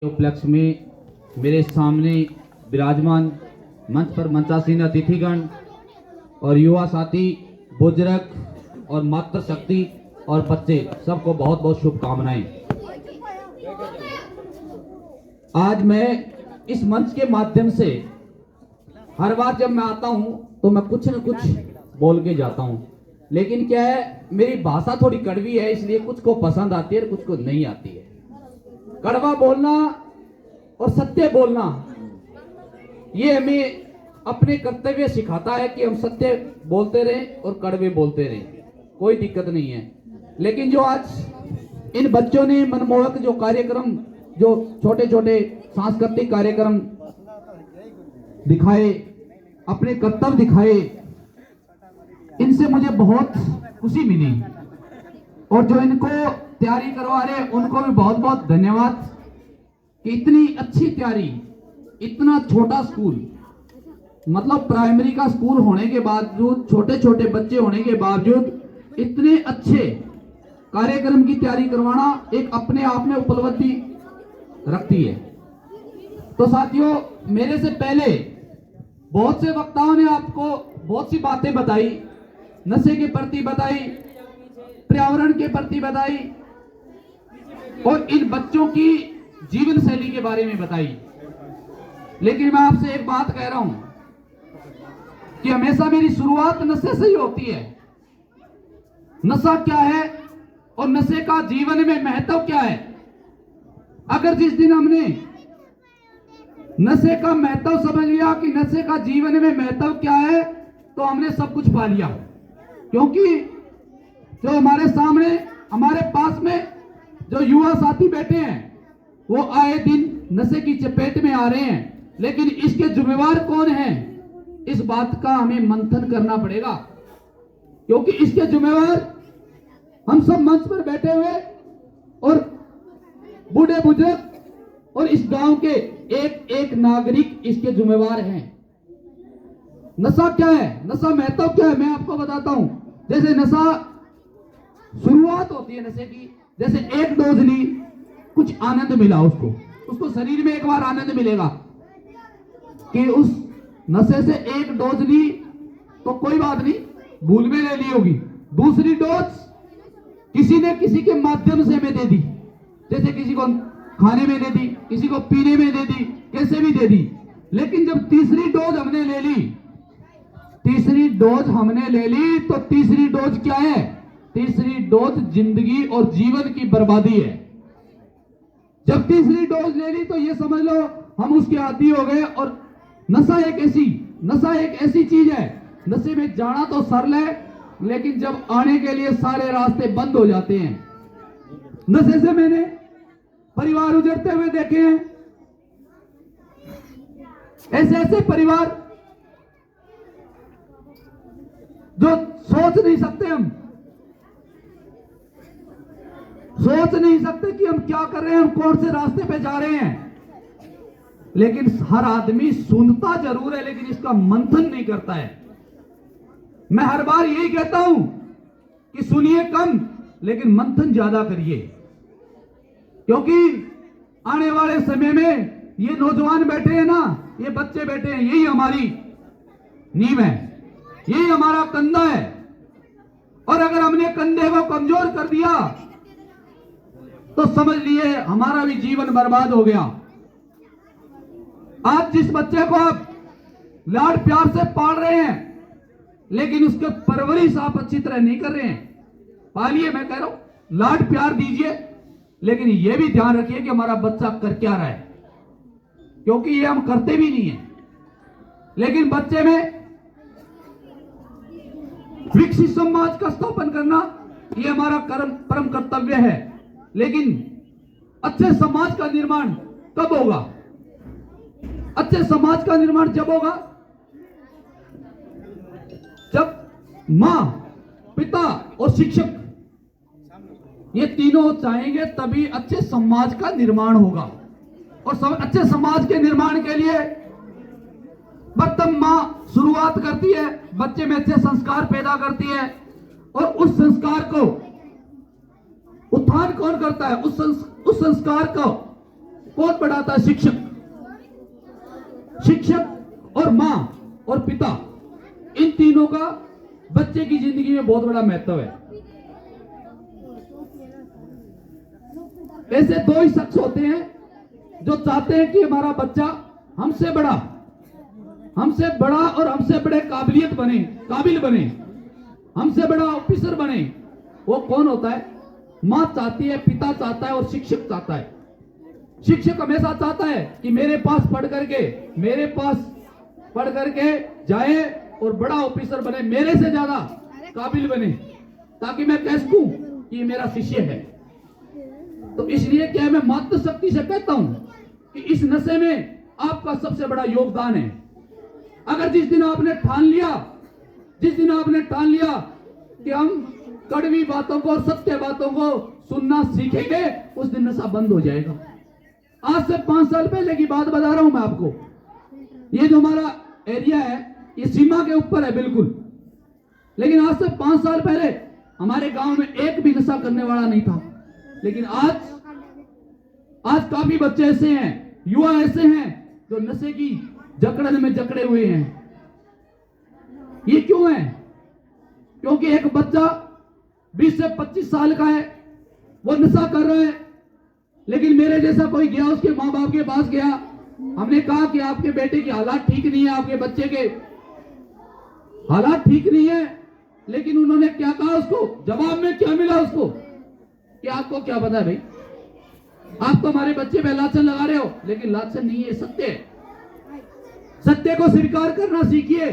उपलक्ष्य में मेरे सामने विराजमान मंच पर मंचासीन अतिथिगण और युवा साथी, बुजुर्ग और मातृशक्ति और बच्चे, सबको बहुत बहुत शुभकामनाएं। आज मैं इस मंच के माध्यम से हर बार जब मैं आता हूं तो मैं कुछ न कुछ बोल के जाता हूं, लेकिन क्या है, मेरी भाषा थोड़ी कड़वी है, इसलिए कुछ को पसंद आती है और कुछ को नहीं आती है। कड़वा बोलना और सत्य बोलना ये हमें अपने कर्तव्य सिखाता है कि हम सत्य बोलते रहें और कड़वे बोलते रहें, कोई दिक्कत नहीं है। लेकिन जो आज इन बच्चों ने मनमोहक जो कार्यक्रम, जो छोटे छोटे सांस्कृतिक कार्यक्रम दिखाए, अपने कर्तव्य दिखाए, इनसे मुझे बहुत खुशी मिली। और जो इनको तैयारी करवा रहे हैं उनको भी बहुत बहुत धन्यवाद कि इतनी अच्छी तैयारी, इतना छोटा स्कूल, मतलब प्राइमरी का स्कूल होने के बावजूद, छोटे छोटे बच्चे होने के बावजूद इतने अच्छे कार्यक्रम की तैयारी करवाना एक अपने आप में उपलब्धि रखती है। तो साथियों, मेरे से पहले बहुत से वक्ताओं ने आपको बहुत सी बातें बताई, नशे के प्रति बताई, पर्यावरण के प्रति बताई और इन बच्चों की जीवन शैली के बारे में बताई। लेकिन मैं आपसे एक बात कह रहा हूं कि हमेशा मेरी शुरुआत नशे से ही होती है। नशा क्या है और नशे का जीवन में महत्व क्या है? अगर जिस दिन हमने नशे का महत्व समझ लिया कि नशे का जीवन में महत्व क्या है, तो हमने सब कुछ पा लिया। क्योंकि जो हमारे सामने, हमारे पास में जो युवा साथी बैठे हैं, वो आए दिन नशे की चपेट में आ रहे हैं, लेकिन इसके जिम्मेवार कौन हैं, इस बात का हमें मंथन करना पड़ेगा। क्योंकि इसके जिम्मेवार हम सब मंच पर बैठे हुए और बूढ़े बुजुर्ग और इस गांव के एक एक नागरिक इसके जिम्मेवार हैं। नशा क्या है, नशा महत्व क्या है, मैं आपको बताता हूं। जैसे नशा शुरुआत होती है नशे की, जैसे एक डोज ली, कुछ आनंद मिला, उसको शरीर में एक बार आनंद मिलेगा कि उस नशे से एक डोज ली तो कोई बात नहीं, भूल में ले ली होगी। दूसरी डोज किसी ने किसी के माध्यम से हमें दे दी, जैसे किसी को खाने में दे दी, किसी को पीने में दे दी, कैसे भी दे दी। लेकिन जब तीसरी डोज हमने ले ली, तीसरी डोज हमने ले ली तो तीसरी डोज क्या है? तीसरी डोज जिंदगी और जीवन की बर्बादी है। जब तीसरी डोज ले ली तो ये समझ लो हम उसके आदी हो गए। और नशा एक ऐसी चीज है, नशे में जाना तो सरल है, लेकिन जब आने के लिए सारे रास्ते बंद हो जाते हैं। नशे से मैंने परिवार उजड़ते हुए देखे हैं, ऐसे ऐसे परिवार जो सोच नहीं सकते कि हम क्या कर रहे हैं, हम कौन से रास्ते पे जा रहे हैं। लेकिन हर आदमी सुनता जरूर है, लेकिन इसका मंथन नहीं करता है। मैं हर बार यही कहता हूं कि सुनिए कम, लेकिन मंथन ज्यादा करिए। क्योंकि आने वाले समय में ये नौजवान बैठे हैं ना, ये बच्चे बैठे हैं, यही हमारी नींव है, यही हमारा कंधा है। और अगर हमने कंधे को कमजोर कर दिया तो समझ लिए हमारा भी जीवन बर्बाद हो गया। आज जिस बच्चे को आप लाड प्यार से पाल रहे हैं, लेकिन उसके परवरिश आप अच्छी तरह नहीं कर रहे हैं। पालिए, मैं कह रहा हूं, लाड प्यार दीजिए, लेकिन यह भी ध्यान रखिए कि हमारा बच्चा कर क्या रहा है, क्योंकि ये हम करते भी नहीं है। लेकिन बच्चे में विकसित समाज का स्थापन करना ये हमारा परम कर्तव्य है। लेकिन अच्छे समाज का निर्माण कब होगा? अच्छे समाज का निर्माण जब होगा जब मां, पिता और शिक्षक ये तीनों चाहेंगे, तभी अच्छे समाज का निर्माण होगा। और अच्छे समाज के निर्माण के लिए प्रथम मां शुरुआत करती है, बच्चे में अच्छे संस्कार पैदा करती है। और उस संस्कार को उत्थान कौन करता है? उस संस्कार को कौन बढ़ाता है? शिक्षक। शिक्षक और मां और पिता, इन तीनों का बच्चे की जिंदगी में बहुत बड़ा महत्व है। ऐसे दो ही शख्स होते हैं जो चाहते हैं कि हमारा बच्चा हमसे बड़ा और हमसे बड़े काबिलियत बने, काबिल बने, हमसे बड़ा ऑफिसर बने। वो कौन होता है? मां चाहती है, पिता चाहता है और शिक्षक चाहता है। शिक्षक हमेशा चाहता है कि मेरे पास पढ़ करके जाए और बड़ा ऑफिसर बने, मेरे से ज्यादा काबिल बने, ताकि मैं कह सकूं कि ये मेरा शिष्य है। तो इसलिए क्या मैं मातृशक्ति से कहता हूं कि इस नशे में आपका सबसे बड़ा योगदान है। अगर जिस दिन आपने ठान लिया कि हम कड़वी बातों को, सत्य बातों को सुनना सीखेंगे, उस दिन नशा बंद हो जाएगा। आज से 5 साल पहले की बात बता रहा हूं मैं आपको। ये जो हमारा एरिया है, ये सीमा के ऊपर है बिल्कुल, लेकिन आज से 5 साल पहले हमारे गांव में एक भी नशा करने वाला नहीं था। लेकिन आज काफी बच्चे ऐसे हैं, युवा ऐसे हैं जो नशे की जकड़न में जकड़े हुए हैं। ये क्यों है? क्योंकि एक बच्चा 20 से 25 साल का है, वो नशा कर रहा है, लेकिन मेरे जैसा कोई गया, उसके माँ बाप के पास गया, हमने कहा कि आपके बेटे की हालात ठीक नहीं है, आपके बच्चे के हालात ठीक नहीं है, लेकिन उन्होंने क्या कहा उसको? जवाब में क्या मिला उसको कि आपको क्या पता है भाई, आप तो हमारे बच्चे पे लाछन लगा रहे हो। लेकिन लाछन नहीं है, सत्य है। सत्य को स्वीकार करना सीखिए।